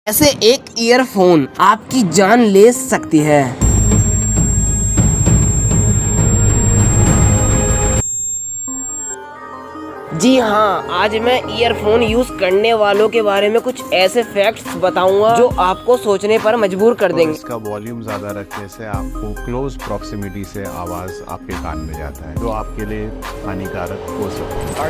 ऐसे एक ईयरफोन आपकी जान ले सकती है। जी हाँ, आज मैं ईयरफोन यूज करने वालों के बारे में कुछ ऐसे फैक्ट्स बताऊंगा जो आपको सोचने पर मजबूर कर देंगे। इसका वॉल्यूम ज्यादा रखने से आपको क्लोज प्रॉक्सिमिटी से आवाज आपके कान में जाता है, जो आपके लिए हानिकारक हो सकता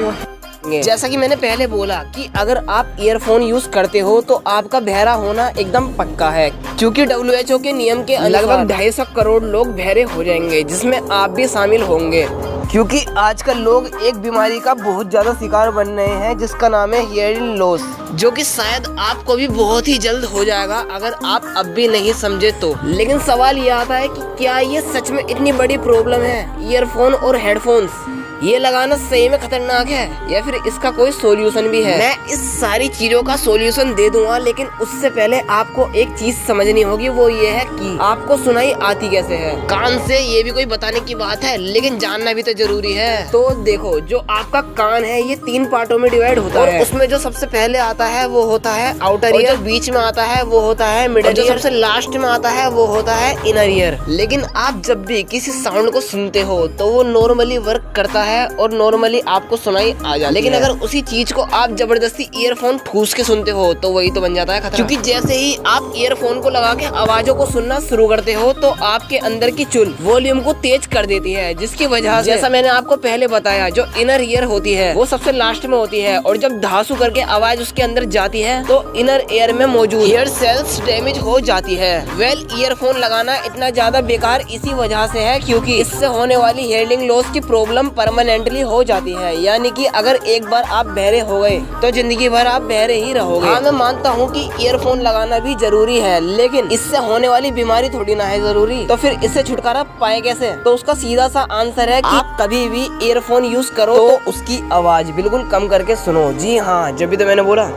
है। जैसा कि मैंने पहले बोला कि अगर आप ईयरफोन यूज करते हो तो आपका बहरा होना एकदम पक्का है, क्योंकि WHO के नियम के लगभग 250 करोड़ लोग बहरे हो जाएंगे, जिसमें आप भी शामिल होंगे। क्योंकि आजकल लोग एक बीमारी का बहुत ज्यादा शिकार बन रहे हैं जिसका नाम है हियरिंग लॉस, जो कि शायद आपको भी बहुत ही जल्द हो जाएगा अगर आप अब भी नहीं समझे तो। लेकिन सवाल ये आता है कि क्या ये सच में इतनी बड़ी प्रॉब्लम है? ईयरफोन और हेडफोन्स ये लगाना सही में खतरनाक है या फिर इसका कोई सॉल्यूशन भी है? मैं इस सारी चीजों का सॉल्यूशन दे दूंगा, लेकिन उससे पहले आपको एक चीज समझनी होगी, वो ये है कि आपको सुनाई आती कैसे है। कान से ये भी कोई बताने की बात है, लेकिन जानना भी तो जरूरी है। तो देखो, जो आपका कान है ये 3 पार्टों में डिवाइड होता है। उसमें जो सबसे पहले आता है वो होता है आउटर ईयर, जो बीच में आता है वो होता है मिडल ईयर, जो सबसे लास्ट में आता है वो होता है इनर ईयर। लेकिन आप जब भी किसी साउंड को सुनते हो तो वो नॉर्मली वर्क करता है और नॉर्मली आपको सुनाई आ जाती है। लेकिन अगर उसी चीज को आप जबरदस्ती ईयरफोन ठूस के सुनते हो तो वही तो बन जाता है खतरा। क्योंकि जैसे ही आप ईयरफोन को लगा के आवाजों को सुनना शुरू करते हो तो आपके अंदर की चुल वॉल्यूम को तेज कर देती है, जिसकी वजह से, जैसा मैंने आपको पहले बताया, जो इनर ईयर होती है वो सबसे लास्ट में होती है, और जब धांसू करके आवाज उसके अंदर जाती है तो इनर ईयर में मौजूद ईयर सेल्स डैमेज हो जाती है। ईयरफोन लगाना इतना ज्यादा बेकार इसी वजह से है क्योंकि इससे होने वाली हियरिंग लॉस की प्रॉब्लम परमानेंटली हो जाती है। यानी कि अगर एक बार आप बहरे हो गए तो जिंदगी भर आप बहरे ही रहोगे। हाँ, मैं मानता हूँ कि ईयरफोन लगाना भी जरूरी है, लेकिन इससे होने वाली बीमारी थोड़ी ना है जरूरी। तो फिर इससे छुटकारा पाए कैसे? तो उसका सीधा सा आंसर है कि आप कभी भी ईयरफोन यूज करो तो उसकी आवाज बिल्कुल कम करके सुनो। जी हाँ, जब भी तो मैंने बोला।